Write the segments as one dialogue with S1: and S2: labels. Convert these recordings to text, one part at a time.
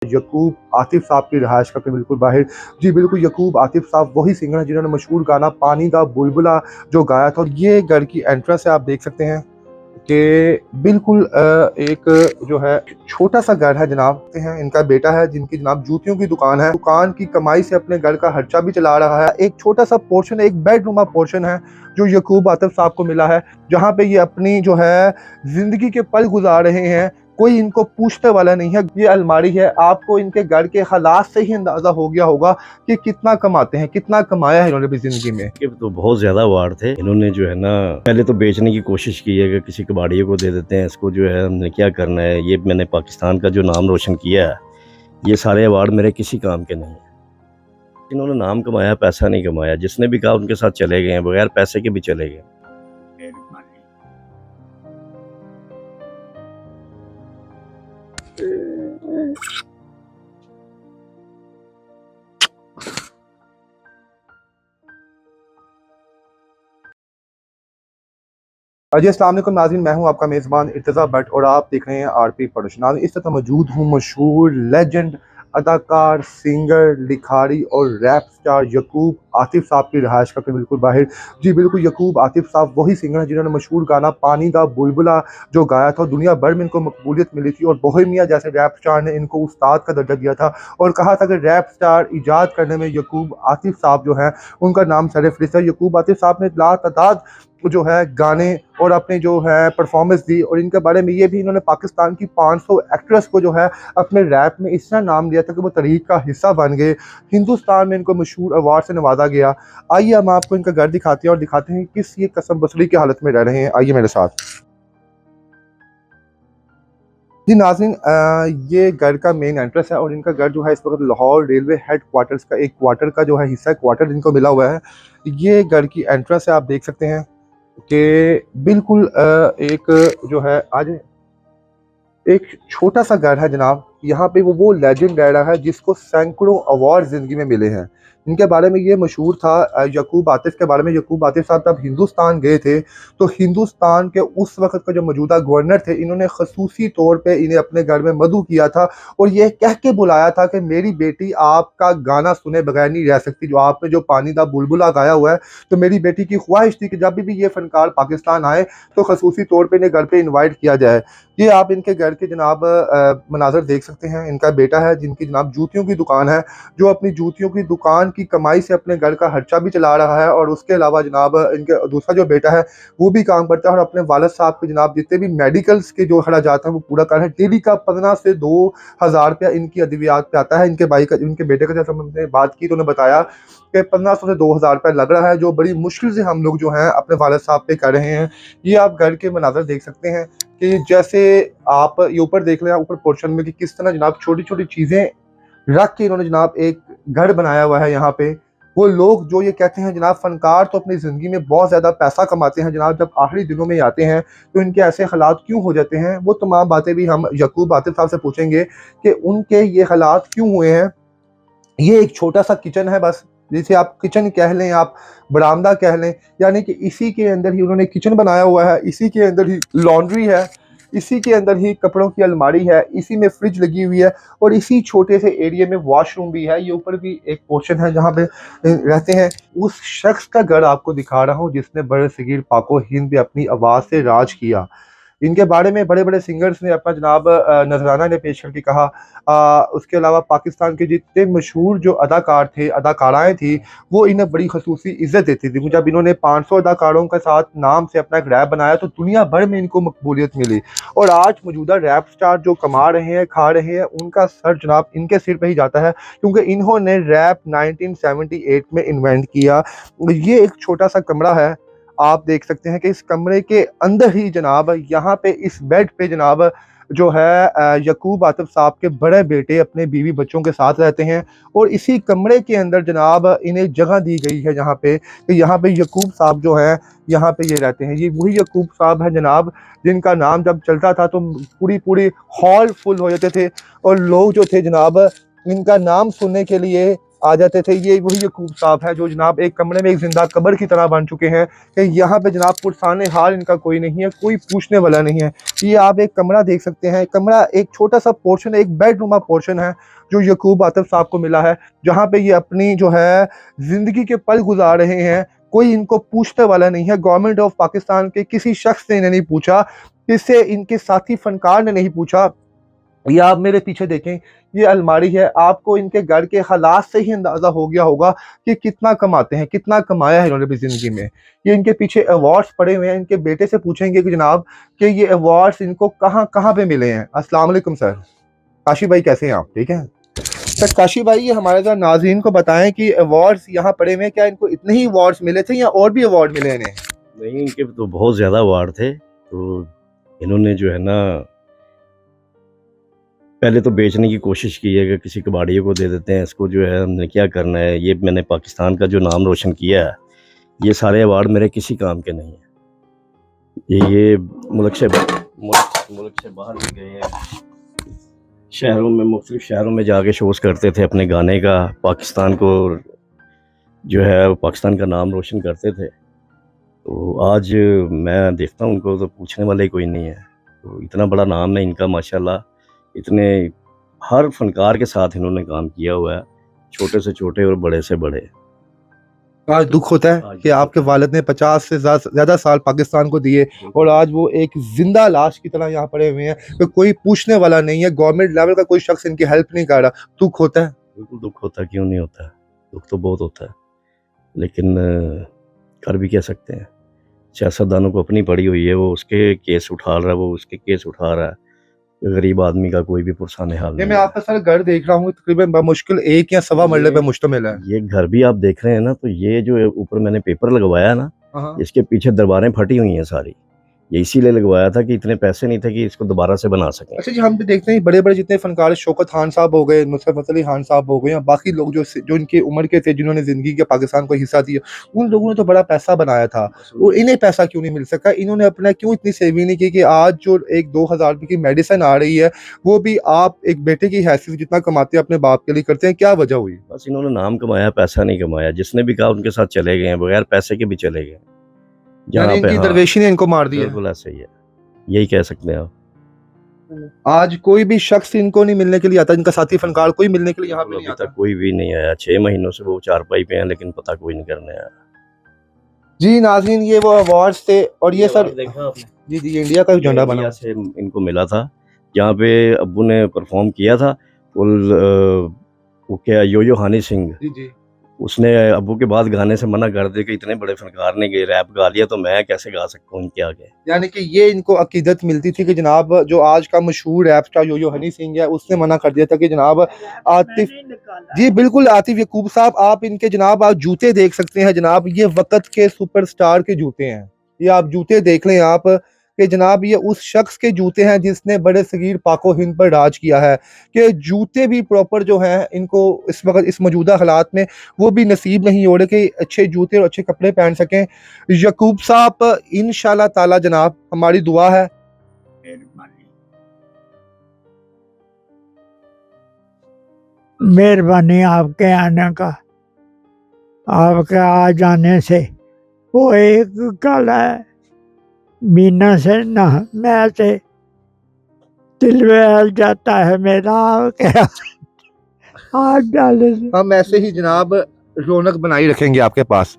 S1: यकूब आतिफ साहब की रिहाइश का बिल्कुल बाहर। जी बिल्कुल, यकूब आतिफ साहब वही सिंगर हैं जिन्होंने मशहूर गाना पानी दा बुलबुला जो गाया था। और ये घर की एंट्रेंस है, आप देख सकते हैं कि बिल्कुल एक जो है छोटा सा घर है जनाब। हैं इनका बेटा है जिनकी जनाब जूतियों की दुकान है। दुकान की कमाई से अपने घर का खर्चा भी चला रहा है। एक छोटा सा पोर्शन, एक बेडरूमा पोर्शन है जो यकूब आतिफ साहब को मिला है, जहाँ पे ये अपनी जो है जिंदगी के पल गुजार रहे हैं। कोई इनको पूछने वाला नहीं है। ये अलमारी है, आपको इनके घर के हालात से ही अंदाजा हो गया होगा कि कितना कमाते हैं, कितना कमाया है इन्होंने भी जिंदगी में।
S2: ये तो बहुत ज़्यादा अवार्ड थे। इन्होंने जो है ना पहले तो बेचने की कोशिश की है कि किसी कबाड़िए को दे देते हैं, इसको जो है हमने क्या करना है। ये मैंने पाकिस्तान का जो नाम रोशन किया है, ये सारे अवार्ड मेरे किसी काम के नहीं है। इन्होंने नाम कमाया, पैसा नहीं कमाया। जिसने भी कहा उनके साथ चले गए हैं, बगैर पैसे के भी चले गए।
S1: जी अस्सलाम वालेकुम नाज़रीन, मैं हूं आपका मेज़बान इर्तज़ा भट्ट और आप देख रहे हैं आरपी प्रोडक्शन। नाज़रीन, इस वक्त मौजूद हूं मशहूर लेजेंड अदाकार, सिंगर, लिखारी और रैप स्टार यकूब आतिफ साहब की रिहाइश का बिल्कुल बाहर। जी बिल्कुल, यकूब आतिफ साहब वही सिंगर हैं जिन्होंने मशहूर गाना पानी दा बुलबुला जो गाया था। दुनिया भर में इनको मकबूलियत मिली थी और बोहेमिया जैसे रैप स्टार ने इनको उस्ताद का दर्जा दिया था और कहा था कि रैप स्टार ईजाद करने में यकूब आतिफ साहब जो हैं उनका नाम सरफ़हरिस्त है। यकूब आतिफ साहब ने लातादाद जो है गाने और अपने जो है परफॉर्मेंस दी और इनके बारे में ये भी इन्होंने पाकिस्तान की 500 एक्ट्रेस को जो है अपने रैप में इस तरह नाम दिया था कि वो तहरीक का हिस्सा बन गए। हिंदुस्तान में इनको मशहूर अवार्ड से नवाजा गया। आइए हम आपको इनका घर दिखाते हैं और दिखाते हैं किस ये कसम बसरी की हालत में रह रहे हैं। आइए मेरे साथ। जी नाज़रीन, ये घर का मेन एंट्रेंस है और इनका घर जो है इस वक्त लाहौर रेलवे हेड क्वार्टर्स का एक क्वार्टर का जो है हिस्सा, क्वार्टर इनको मिला हुआ है। ये घर की एंट्रेंस है, आप देख सकते हैं कि बिल्कुल एक जो है आज एक छोटा सा घर है जनाब। यहाँ पे वो लेजेंड रह रहा है जिसको सैकड़ों अवार्ड ज़िंदगी में मिले हैं। इनके बारे में ये मशहूर था यकूब आतिफ के बारे में। यकूब आतिफ साहब जब हिंदुस्तान गए थे तो हिंदुस्तान के उस वक्त का जो मौजूदा गवर्नर थे, इन्होंने खसूसी तौर पे इन्हें अपने घर में मदऊ किया था और ये कह के बुलाया था कि मेरी बेटी आपका गाना सुने बगैर नहीं रह सकती। जो आपने जो पानी दा बुलबुला गाया हुआ है, तो मेरी बेटी की ख्वाहिश थी कि जब भी ये फनकार पाकिस्तान आए तो खसूसी तौर पर इन्हें घर पर इन्वाइट किया जाए। ये आप इनके घर के जनाब मनाज़र देख सकते हैं। इनका बेटा है जिनकी जनाब जूतियों की दुकान है, जो अपनी जूतियों की दुकान की कमाई से अपने घर का खर्चा भी चला रहा है और उसके अलावा जनाब इनके दूसरा जो बेटा है वो भी काम करता है और अपने वालिद साहब के जनाब जितने भी मेडिकल्स के जो खर्चात हैं वो पूरा कर रहे हैं। डेली का 15 से 2000 रुपया इनकी अद्वियात पे आता है। इनके भाई का, इनके बेटे का जैसे हमने बात की तो उन्होंने बताया कि 1500 से 2000 रुपया लग रहा है, जो बड़ी मुश्किल से हम लोग जो हैं अपने वालिद साहब पे कर रहे हैं। ये आप घर के मनाज़र देख सकते हैं कि जैसे आप ये ऊपर देख लें, ऊपर पोर्शन में कि किस तरह जनाब छोटी छोटी चीज़ें रख के इन्होंने जनाब एक घर बनाया हुआ है। यहाँ पे वो लोग जो ये कहते हैं जनाब फनकार तो अपनी ज़िंदगी में बहुत ज़्यादा पैसा कमाते हैं जनाब, जब आखिरी दिनों में आते हैं तो इनके ऐसे हालात क्यों हो जाते हैं। वो तमाम बातें भी हम यकूब आतिफ साहब से पूछेंगे कि उनके ये हालात क्यों हुए हैं। ये एक छोटा सा किचन है बस, जिसे आप किचन कह लें, आप बरामदा कह लें, यानी कि इसी के अंदर ही उन्होंने किचन बनाया हुआ है। इसी के अंदर ही लॉन्ड्री है, इसी के अंदर ही कपड़ों की अलमारी है, इसी में फ्रिज लगी हुई है और इसी छोटे से एरिया में वॉशरूम भी है। ये ऊपर भी एक पोर्शन है जहाँ पे रहते हैं। उस शख्स का घर आपको दिखा रहा हूँ जिसने बड़े सगीर पाको हिंद में अपनी आवाज़ से राज किया। इनके बारे में बड़े बड़े सिंगर्स ने अपना जनाब नजराना ने पेश करके कहा। उसके अलावा पाकिस्तान के जितने मशहूर जो अदाकार थे, अदाकाराएँ थी, वो इन्हें बड़ी खसूसी इज़्ज़त देती थी। जब इन्होंने 500 अदाकारों के साथ नाम से अपना एक रैप बनाया तो दुनिया भर में इनको मकबूलियत मिली और आज मौजूदा रैप स्टार जो कमा रहे हैं, खा रहे हैं, उनका सर जनाब इनके सिर पे ही जाता है क्योंकि इन्होंने रैप 1978 में इन्वेंट किया। ये एक छोटा सा कमरा है, आप देख सकते हैं कि इस कमरे के अंदर ही जनाब यहाँ पे इस बेड पे जनाब जो है यकूब आतिफ साहब के बड़े बेटे अपने बीवी बच्चों के साथ रहते हैं और इसी कमरे के अंदर जनाब इन्हें जगह दी गई है जहाँ पे कि यहाँ पे यकूब साहब जो हैं यहाँ पे ये रहते हैं। ये वही यकूब साहब है जनाब जिनका नाम जब चलता था तो पूरी पूरी हॉल फुल हो जाते थे और लोग जो थे जनाब इनका नाम सुनने के लिए आ जाते थे। ये वही यकूब साहब है जो जनाब एक कमरे में एक जिंदा कब्र की तरह बन चुके हैं कि यहाँ पे जनाब पुरसाने हाल इनका कोई नहीं है, कोई पूछने वाला नहीं है। ये आप एक कमरा देख सकते हैं, कमरा एक छोटा सा पोर्शन, एक बेडरूमा पोर्शन है जो यकूब आतिफ साहब को मिला है, जहाँ पे ये अपनी जो है जिंदगी के पल गुजार रहे हैं। कोई इनको पूछने वाला नहीं है। गवर्नमेंट ऑफ पाकिस्तान के किसी शख्स ने इन्हें नहीं पूछा, किसी इनके साथी फनकार ने नहीं पूछा। ये आप मेरे पीछे देखें, ये अलमारी है। आपको इनके घर के हालात से ही अंदाजा हो गया होगा कि कितना कमाते हैं, कितना कमाया है इन्होंने अपनी जिंदगी में। ये इनके पीछे अवार्ड्स पड़े हुए हैं। इनके बेटे से पूछेंगे कि जनाब कि ये अवार्ड्स इनको कहाँ कहाँ पे मिले हैं। अस्सलाम वालेकुम सर। काशी भाई कैसे हैं आप? ठीक है सर। काशी भाई ये हमारे साथ नाज़रीन को बताएं कि अवार्ड्स यहाँ पड़े हुए हैं, क्या इनको इतने ही अवार्ड्स मिले थे या और भी अवार्ड मिले इन्हें?
S2: नहीं, इनके तो बहुत ज़्यादा अवार्ड थे। तो इन्होंने जो है ना पहले तो बेचने की कोशिश की है कि किसी कबाड़ियों को दे देते हैं, इसको जो है हमने क्या करना है, ये मैंने पाकिस्तान का जो नाम रोशन किया है, ये सारे अवार्ड मेरे किसी काम के नहीं हैं। ये मुल्क से बाहर भी गए हैं, शहरों में, मुख्तलिफ शहरों में जाके शोज़ करते थे अपने गाने का, पाकिस्तान को जो है पाकिस्तान का नाम रोशन करते थे। तो आज मैं देखता हूँ उनको तो पूछने वाला ही कोई नहीं है। तो इतना बड़ा नाम है इनका माशाल्लाह। इतने हर फनकार के साथ इन्होंने काम किया हुआ है, छोटे से छोटे और बड़े से बड़े।
S1: आज दुख होता है कि आपके वालिद ने 50 से ज़्यादा साल पाकिस्तान को दिए और आज वो एक जिंदा लाश की तरह यहाँ पड़े हुए हैं, तो कोई पूछने वाला नहीं है। गवर्नमेंट लेवल का कोई शख्स इनकी हेल्प नहीं कर रहा। दुख होता है?
S2: बिल्कुल दुख होता है, क्यों नहीं होता है, दुख तो बहुत होता है, लेकिन कर भी क्या सकते हैं। सियासतदानों को अपनी पड़ी हुई है, वो उसके केस उठा रहा है, वो उसके केस उठा रहा है। गरीब आदमी का कोई भी पुरसाने हाल
S1: ये
S2: नहीं
S1: मैं
S2: है।
S1: आपका सर घर देख रहा हूँ, तकरीबन बमुश्किल 1 या सवा मरले पे मुश्तमिल है।
S2: ये घर भी आप देख रहे हैं ना, तो ये जो ऊपर मैंने पेपर लगवाया है ना,
S1: हाँ।
S2: इसके पीछे दरबारें फटी हुई हैं सारी। ये इसीलिए लगवाया था कि इतने पैसे नहीं थे कि इसको दोबारा से बना सकें।
S1: अच्छा जी, हम भी देखते हैं बड़े बड़े जितने फनकार, शौकत खान साहब हो गए, नुसरत फतेह अली खान साहब हो गए, या बाकी लोग जो इनकी उम्र के थे, जिन्होंने जिंदगी के पाकिस्तान को हिस्सा दिया, उन लोगों ने तो बड़ा पैसा बनाया था। और इन्हें पैसा क्यों नहीं मिल सका? इन्होंने अपना क्यों इतनी सेविंग नहीं की कि आज जो एक 2000 रुपये की मेडिसिन आ रही है, वो भी आप एक बेटे की हैसियत जितना कमाते हैं अपने बाप के लिए करते हैं? क्या वजह हुई?
S2: बस इन्होंने नाम कमाया, पैसा नहीं कमाया। जिसने भी कहा उनके साथ चले गए हैं, बगैर पैसे के भी चले गए।
S1: यानी इनकी दरवेशी ने इनको मार दिया।
S2: बिल्कुल ऐसे ही है, यही कह सकते हैं आप।
S1: आज कोई भी शख्स इनको नहीं मिलने के लिए आता, इनका साथी फनकार कोई मिलने के लिए यहाँ पे नहीं
S2: अभी
S1: आता।
S2: तक कोई भी नहीं आया। 6 महीनों से वो चारपाई पे हैं, लेकिन पता कोई नहीं करने आया।
S1: जी नाज़रीन, ये वो अवार्ड्स थे। और ये सर
S2: देखा आपने?
S1: जी इंडिया का झंडा बना
S2: इंडिया से इनको मिला था, जहाँ पे अब्बू ने परफॉर्म किया था। वो क्या यो हनी सिंह,
S1: जी
S2: उसने अब्बू के बाद गाने से मना कर दिया कि इतने बड़े फनकार ने रैप गा लिया तो मैं कैसे गा सकता हूँ इनके आगे।
S1: यानी कि ये इनको अकीदत मिलती थी कि जनाब जो आज का मशहूर रैप स्टार यो हनी सिंह है, उसने मना कर दिया था कि जनाब आतिफ, जी बिल्कुल आतिफ यकूब साहब, आप इनके जनाब आप जूते देख सकते हैं जनाब, ये वक़्त के सुपरस्टार के जूते हैं। ये आप जूते देख लें आप कि जनाब ये उस शख्स के जूते हैं जिसने बड़े सगीर पाको हिंद पर राज किया है। कि जूते भी प्रॉपर जो हैं इनको इस वक्त इस मौजूदा हालात में वो भी नसीब नहीं हो रहे कि अच्छे जूते और अच्छे कपड़े पहन सकें। यकूब साहब इंशाल्लाह ताला जनाब हमारी दुआ है,
S3: मेहरबानी आपके आने का। आपके आ जाने से वो एक कल है मीना से ना मैं से दिल में जाता है मेरा आपके हाथ डाले से।
S1: हम ऐसे ही जनाब रौनक बनाई रखेंगे आपके पास।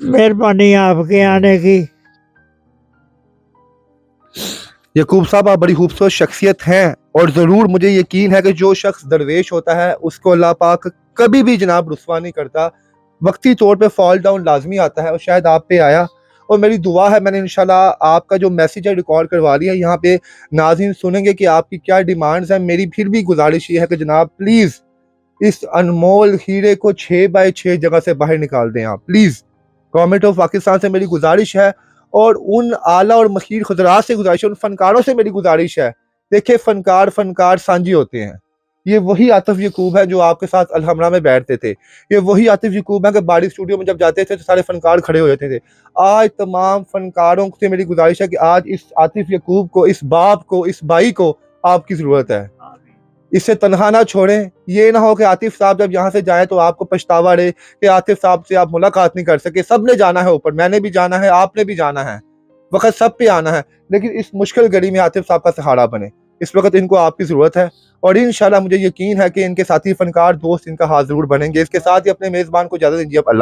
S3: मेहरबानी आपके आने की।
S1: यकूब साहब आप बड़ी खूबसूरत शख्सियत हैं और ज़रूर मुझे यकीन है कि जो शख्स दरवेश होता है उसको अल्लाह पाक कभी भी जनाब रुस्वा नहीं करता। वक्ती तौर पे फॉल डाउन लाजमी आता है और शायद आप पे आया। और मेरी दुआ है, मैंने इंशाल्लाह आपका जो मैसेज है रिकॉर्ड करवा लिया, यहाँ पे नाज़रीन सुनेंगे कि आपकी क्या डिमांड्स हैं। मेरी फिर भी गुजारिश ये है कि जनाब प्लीज़ इस अनमोल हीरे को 6x6 जगह से बाहर निकाल दें आप प्लीज़। गवर्नमेंट ऑफ पाकिस्तान से मेरी गुजारिश है और उन आला और मखीर खुदरात से गुजारिश है, उन फनकारों से मेरी गुजारिश है। देखिए फनकार सांझी होते हैं, ये वही आतिफ यकूब है जो आपके साथ अलहमरा में बैठते थे। ये वही आतिफ यकूब है कि बाड़ी स्टूडियो में जब जाते थे तो सारे फनकार खड़े हो जाते थे। आज तमाम फनकारों से मेरी गुजारिश है कि आज इस आतिफ यकूब को, इस बाप को, इस भाई को आपकी ज़रूरत है। इसे तनहा ना छोड़ें। ये ना हो कि आतिफ साहब जब यहाँ से जाएं तो आपको पछतावा रहे कि आतिफ साहब से आप मुलाकात नहीं कर सके। सब ने जाना है ऊपर, मैंने भी जाना है, आपने भी जाना है, वक्त सब पे आना है, लेकिन इस मुश्किल घड़ी में आतिफ साहब का सहारा बने। इस वक्त इनको आपकी ज़रूरत है और इंशाल्लाह मुझे यकीन है कि इनके साथी फनकार दोस्त इनका हाथ ज़रूर बनेंगे। इसके साथ ही अपने मेज़बान को इजाज़त दीजिए। अल्लाह।